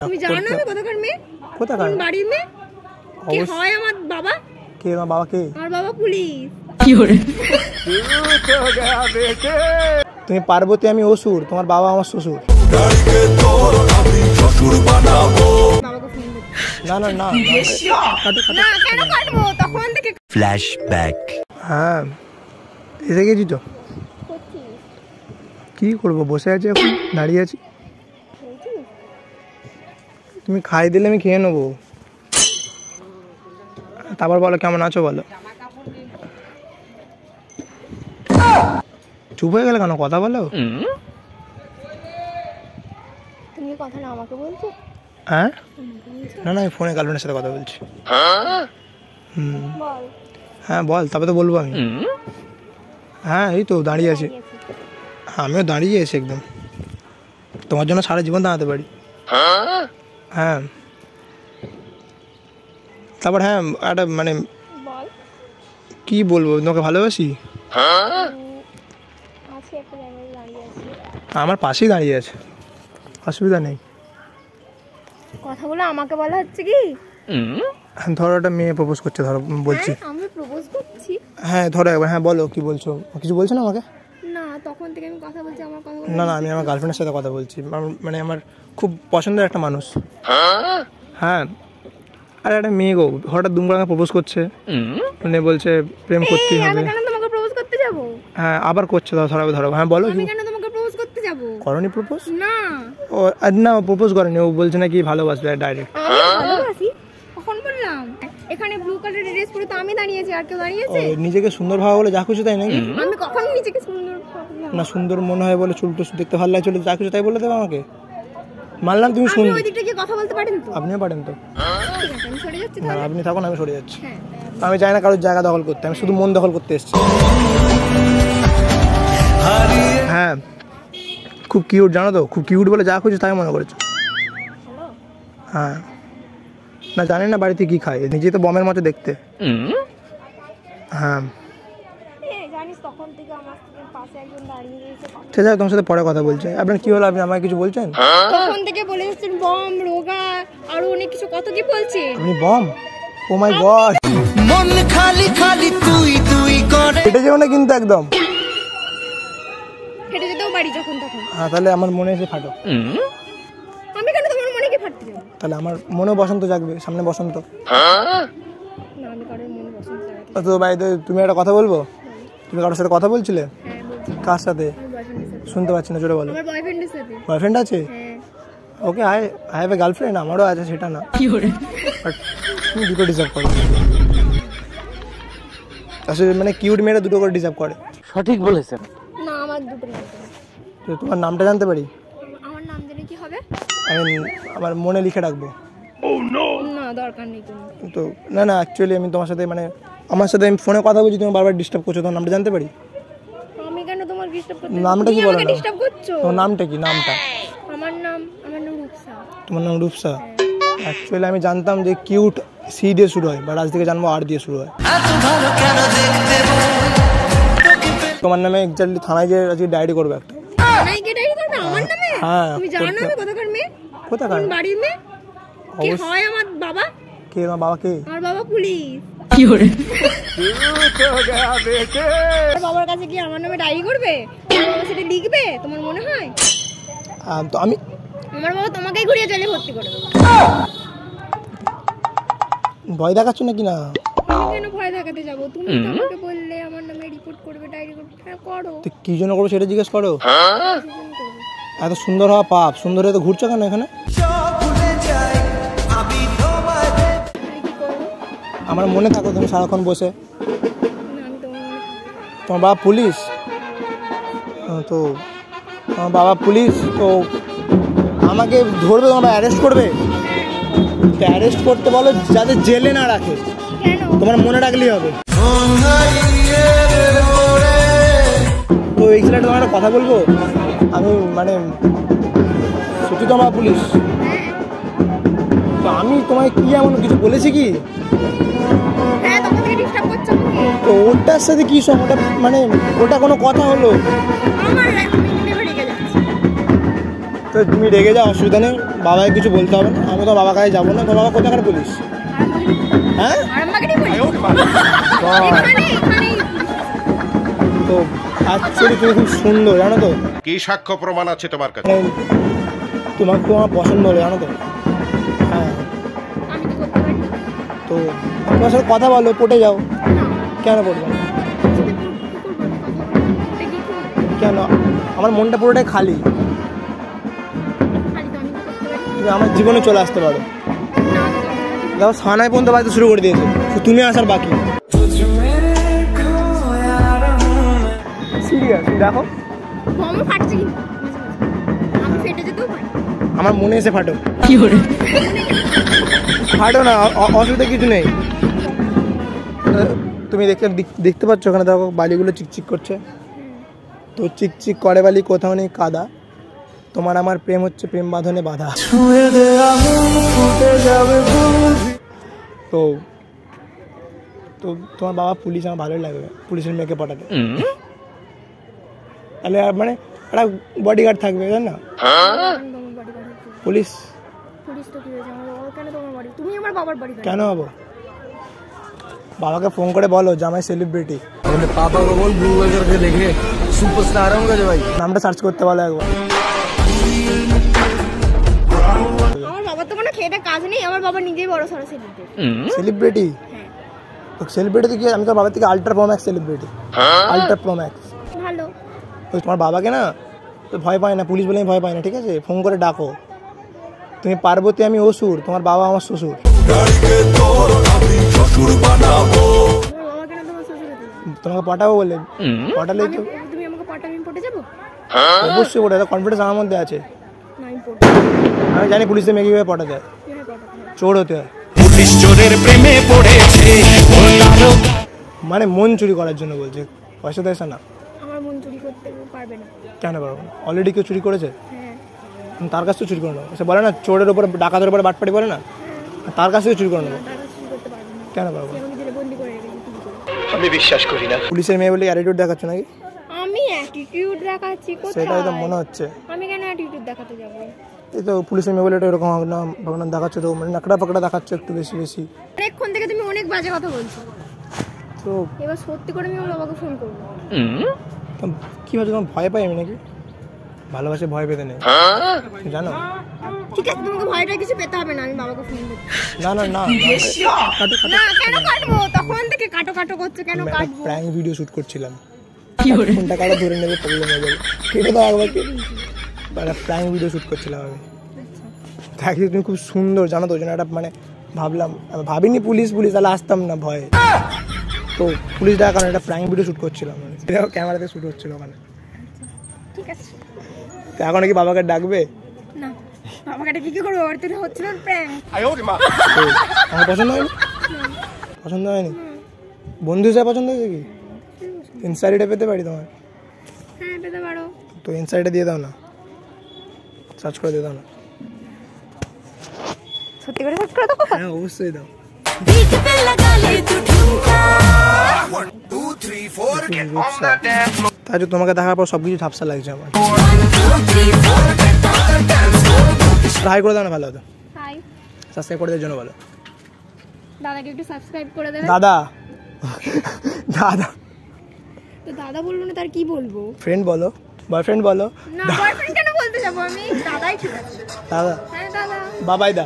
তুমি জানো না আমি কোথাকার মেয়ে? কোথাকার? বাড়ির মেয়ে। কে হয় আমার বাবা? কে আমার বাবা? কে? আমার বাবা পুলিশ। কি করে? তুমি পার্বতী, আমি অসুর, তোমার বাবা আমার শ্বশুর। না না না না, কেন কাটবো? তখন থেকে ফ্ল্যাশব্যাক। হ্যাঁ এসে গেছি তো। কি করবো, বসে আছি, এখন দাঁড়িয়ে আছি। তুমি খাই দিলে আমি খেয়ে নেবো। তারপর বলো কেমন আছো বলো। চুপ হয়ে গেলে কেন, কথা বলো। তুমি কথাটা আমাকে বলছো? হ্যাঁ না না, আমি ফোনে গার্লফ্রেন্ডের সাথে কথা বলছি। বল। হ্যাঁ বল, তবে তো বলবো আমি। হ্যাঁ এই তো দাঁড়িয়ে আছি। আমিও দাঁড়িয়ে আছি একদম, তোমার জন্য সারা জীবন দাঁড়াতে পারি। হ্যাঁ তারপর হ্যাঁ একটা মানে বল। কি বলবো, তোমাকে ভালোবাসি। আছি, একটা জায়গায় দাঁড়িয়ে আছি। আমার পাশেই দাঁড়িয়ে আছে, অসুবিধা নেই। কথা বলে আমাকে বলা হচ্ছে কি? ধরো একটা মেয়ে প্রপোজ করছে, ধরো বলছি। আমি প্রপোজ করছি? হ্যাঁ ধরো একবার, হ্যাঁ বলো কি বলছো। কিছু বলছো না আমাকে? না, তখন থেকে আমি কথা বলছি, আমার কথা না না, আমি আমার গার্লফ্রেন্ডের সাথে কথা বলছি। মানে আমার খুব পছন্দের একটা মানুষ। হ্যাঁ আরে একটা মেয়ে গো, হঠাৎ দুম করে প্রপোজ করছে, মানে বলছে প্রেম করতেই হবে। আমি কেন তোমাকে প্রপোজ করতে যাব? হ্যাঁ আবার করছে, ধরো ধরো। হ্যাঁ বলো। আমি কেন তোমাকে প্রপোজ করতে যাব? করনি প্রপোজ? না। ও না, প্রপোজ করেনি, ও বলছে নাকি ভালোবাসবে ডাইরেক্ট। আমি ভালোবাসি কখন বললাম? এখানে ব্লু কালারের ড্রেস পরে তো আমি দাঁড়িয়ে আছি, আর কেউ দাঁড়িয়ে আছে? নিজেকে সুন্দর ভাবে বলে যা খুশি তাই নাকি? আমি কখন নিজেকে সুন্দর ভাবলাম? না সুন্দর মনে হয় বলে, চুল টুল দেখতে ভালো লাগে, চলে যা খুশি তাই বলে দেবে আমাকে। মানলাম তুমি আপনি সুন্দর। ওই দিকটা গিয়ে কথা বলতে পারেন তো? আপনিও পারেন তো। ঠিক আছে, আমি সরে যাচ্ছি না তাহলে। আপনি থাকুন, আমি সরে যাচ্ছি। হ্যাঁ আমি চাই না কারোর জায়গা দখল করতে, আমি শুধু মন দখল করতে এসেছি। হ্যাঁ খুব কিউট, জানো তো, খুব কিউট বলে যা খুশি তাই মনে করেছো। হ্যাঁ না জানি না বাড়িতে কি খায়, নিজে তো বমের মতো দেখতে। হ্যাঁ জানিস তখন থেকে আমার পাশে একজন দাঁড়িয়ে রয়েছে। ঠিক আছে, তোমার সাথে পরে কথা বলছি। আপনার কি হলো, আপনি আমাকে কিছু বলছেন? তখন থেকে বলে যাচ্ছেন বম, রোগা, আর অনেক কিছু, কত কি বলছে। আপনি বম? ও মাই গড, মন খালি খালি তুই তুই করে। এটা যেও না কিন্তু একদম। ফেটে যেতেও পারি যখন তখন। হ্যাঁ তাহলে আমার মনে এসে ফাটো। আমি কেন তোমার মনে কি ফাটতে যাবো? তাহলে আমার মনে বসন্ত জাগবে, সামনে বসন্ত। না, আমি কারোর মনে বসন্ত লাগাতে। তো বাড়িতে তুমি একটা কথা বলবো। তুমি কারোর সাথে কথা বলছিলে? হ্যাঁ বলছি। কার সাথে? আমার বয়ফ্রেন্ডের সাথে। শুনতে পাচ্ছি না, জোরে বলো। আমার বয়ফ্রেন্ডের সাথে। বয়ফ্রেন্ড আছে? হ্যাঁ। ওকে, আই হ্যাভ এ গার্লফ্রেন্ড। আমারও আছে, সেটা না। বাট তুমি দুটো ডিজার্ভ করো। আসলে মানে কিউট মেয়েরা দুটো করে ডিজার্ভ করে। সঠিক বলেছেন। না, আমার দুটো লাগবে। তো তোমার নামটা জানতে পারি? আমার নাম জেনে কি হবে? আমি আমার মনে লিখে রাখবো। না, দরকার নেই কোনো। তো না না, অ্যাকচুয়ালি আমি তোমার সাথে মানে আমার সাথে আমি ফোনে কথা বলছি, তুমি বারবার ডিস্টার্ব করছো। তোমার নামটা জানতে পারি? আমি কেন তোমার ডিস্টার্ব করতে? নামটা কি বলো না? ডিস্টার্ব করছো? তোমার নামটা কি? নামটা? আমার নাম রূপসা। তোমার নাম রূপসা? অ্যাকচুয়ালি আমি জানতাম যে কিউট সি দিয়ে শুরু হয়, বাট আজ থেকে জানবো আর দিয়ে শুরু হয়। তোমার নামে এক্স্যাক্টলি থানায় গিয়ে আজকে ডায়েরি করবে একটা। থানায় গিয়ে ডায়েরি করবে আমার নামে? হ্যাঁ। তুমি জানো না আমি কোথাকার মেয়ে? কোথাকার? বাড়ির মেয়ে। কে হয় আমার বাবা? কে আমার বাবা? কে? আমার বাবা পুলিশ। কি করে? বাবার কাছে কি আমার নামে ডায়েরি করবে? আমার বাবা সেটা লিখবে তোমার মনে হয়? তো আমি আমার বাবা তোমাকেই ঘুরিয়ে জেলে ভর্তি করে দেবে। ভয় দেখাচ্ছ নাকি? না আমি কেন ভয় দেখাতে যাবো? তুমি তো আমাকে বললে আমার নামে রিপোর্ট করবে, ডায়েরি করবে। হ্যাঁ করো। তো কি জন্য করবো সেটা জিজ্ঞেস করো। এত সুন্দর হওয়া পাপ, সুন্দর হয়ে তো ঘুরছো কেন এখানে? আমার মনে থাকো তুমি সারাক্ষণ বসে। না, আমি তোমার মনে থাকবো। তোমার বাবা পুলিশ? তো আমার বাবা পুলিশ, তো আমাকে ধরবে, তোমার অ্যারেস্ট করবে। তো অ্যারেস্ট করতে বলো যাতে জেলে না রাখে। কেন? তোমার মনে রাখলেই হবে। তো এই ছেলেটা তোমার একটা কথা বলবো আমি, মানে সত্যি তো আমার পুলিশ। তো আমি তোমায় কি এমন কিছু বলেছি কি? হ্যাঁ, তখন থেকে ডিস্টার্ব করছো আমাকে। তো ওটার সাথে কি সব, ওটা মানে ওটা কোনো কথা হলো? আমার আমি রেগে যাচ্ছি। তো তুমি রেগে যাও, অসুবিধা নেই, বাবাকে কিছু বলতে হবে না, আমি তো বাবার কাছে যাবো না। তোমার বাবা কোথাকার পুলিশ? হ্যাঁ তো অ্যাকচুয়ালি তুমি খুব সুন্দর জানো তো, কি সাক্ষ্য প্রমাণ আছে তোমার কাছে? তোমাকে তো আমার পছন্দ হলো জানো তো। হ্যাঁ তো তোমার সাথে কথা বলো, পটে যাও। কেন পটবে না? কেন? আমার মনটা পুরোটাই খালি, তুমি আমার জীবনে চলে আসতে পারো। দেখো সানায় পর্যন্ত বাড়িতে শুরু করে দিয়েছে, তুমি আসার বাকি। সিরিয়াস দেখো, আমার মনে এসে ফাটো। ফাটো না, অসুবিধা কিছু নেই। তুমি দেখতে পাচ্ছ ওখানে দেখো বালিগুলো চিকচিক করছে, তো চিকচিক করে বালি, কোথাও নেই কাদা। তোমার আমার প্রেম হচ্ছে প্রেম বাঁধনে বাঁধা। তো তো তোমার বাবা পুলিশ, আমার ভালোই লাগবে পুলিশের মেয়েকে পাঠাতে। তাহলে মানে একটা বডিগার্ড থাকবে জান না, পুলিশ। কেন হবো? বাবাকে ফোন করে বলো জামাই সেলিব্রিটি। पापा को बोल गूगल करके देखे, सुपरस्टार हूँ भाई। নামটা সার্চ করতে বলো একবার। আমার বাবা তো কোনো খেটে কাজ নেই, আমার বাবা নিজেই বড় সড়ো সেলিব্রিটি। সেলিব্রিটি? তো সেলিব্রিটি কি? আমি তো বাবা থেকে ultra pro max celebrity, ultra pro max. ভালো। তো তোমার বাবাকে না তো ভয় পায় না, পুলিশ বলে ভয় পায় না, ঠিক আছে? ফোন করে ডাকো, তুমি পার্বতী আমি অসুর, তোমার বাবা আমার শ্বশুর। তোমাকে পাঠাবো বলে পাঠালে তো তুমি আমাকে পাঠাবে, আমি পটে যাবো? অবশ্যই পটে, কনফিডেন্স আমার মধ্যে আছে। আমি জানি পুলিশের মেয়ে কিভাবে পটা যায়, চোর হতে হয়। পুলিশ চোরের প্রেমে পড়েছে, মানে মন চুরি করার জন্য বলছে, পয়সা দেয় না। আমার মন চুরি করতে পারবে না। কেন পারবো না? অলরেডি কেউ চুরি করেছে, হ্যাঁ তার কাছ থেকে চুরি করে নেবো। সে বলে না চোরের উপরে ডাকাতের উপরে বাটপাটি বলে না, তার কাছ থেকে চুরি করে নেবো। কেন পারবো? আমি বিশ্বাস করি না। পুলিশের মেয়ে বলে অ্যাটিটিউড দেখাচ্ছ নাকি? আমি অ্যাটিটিউড দেখাচ্ছি কোথায়? সেটাই তো মনে হচ্ছে। আমি কেন অ্যাটিটিউড দেখাতে যাবো? এই তো পুলিশের মেয়ে বলে এটা এরকম না ভগবান দেখাচ্ছে, তো মানে নাকড়া পাকড়া দেখাচ্ছে একটু বেশি বেশি। অনেকক্ষণ থেকে তুমি অনেক বাজে কথা বলছো, তো এবার সত্যি করে আমি আমার বাবাকে ফোন করবো। কি ভাবছো তোমার ভয় পাই আমি নাকি? ভালোবাসে ভয় পেতে নেই জানো। ঠিক আছে, তোমাকে ভয়টা কিছু পেতে হবে না, আমি বাবাকে ফোন করবো। না না না না কেন কাটবো? তখন থেকে কাটো কাটো করছো কেন? কাটবো, প্র্যাঙ্ক ভিডিও শুট করছিলাম, ফোনটা কাটা ধরে নেবে, প্রবলেম হয়ে যাবে। কেটে দাও একবার, প্র্যাঙ্ক ভিডিও শুট করছিলাম আমি। দেখি তুমি খুব সুন্দর জানো তো, ওই জন্য একটা মানে ভাবলাম, ভাবিনি পুলিশ পুলিশ তাহলে আসতাম না ভয়ে। তো পুলিশ ডাকার কারণে একটা প্র্যাঙ্ক ভিডিও শুট করছিলাম, ক্যামেরাতে শুট হচ্ছিল ওখানে। ঠিক আছে, তো এখন কি বাবাকে ডাকবে? না বাবাকে ডেকে কি করবো? ওর তো হচ্ছিল প্র্যাঙ্ক। আমার পছন্দ হয়নি, পছন্দ হয়নি। বন্ধু হিসাবে পছন্দ হয়েছে কি? ইনসাইডটা পেতে পারি তোমার? হ্যাঁ পেতে পারো। তো ইনসাইডটা দিয়ে দাও না, সার্চ করে দিয়ে দাও না। সত্যি করে সার্চ করে দাও? হ্যাঁ অবশ্যই দাও। তাই তো তোমাকে দেখার পর সবকিছু ঝাপসা লাগছে আমার। হাই করে দাও না, ভালো হতো। হাই, সাবস্ক্রাইব করে দেওয়ার জন্য বলো। দাদাকে একটু সাবস্ক্রাইব করে দেবে। দাদা দাদা তো দাদা বললো না, তার কি বলবো? ফ্রেন্ড বলো, বয়ফ্রেন্ড বলো। না বয়ফ্রেন্ড কেন বলতে যাবো আমি? দাদাই ঠিক আছে। দাদা হ্যাঁ দাদা। বাবাই দা।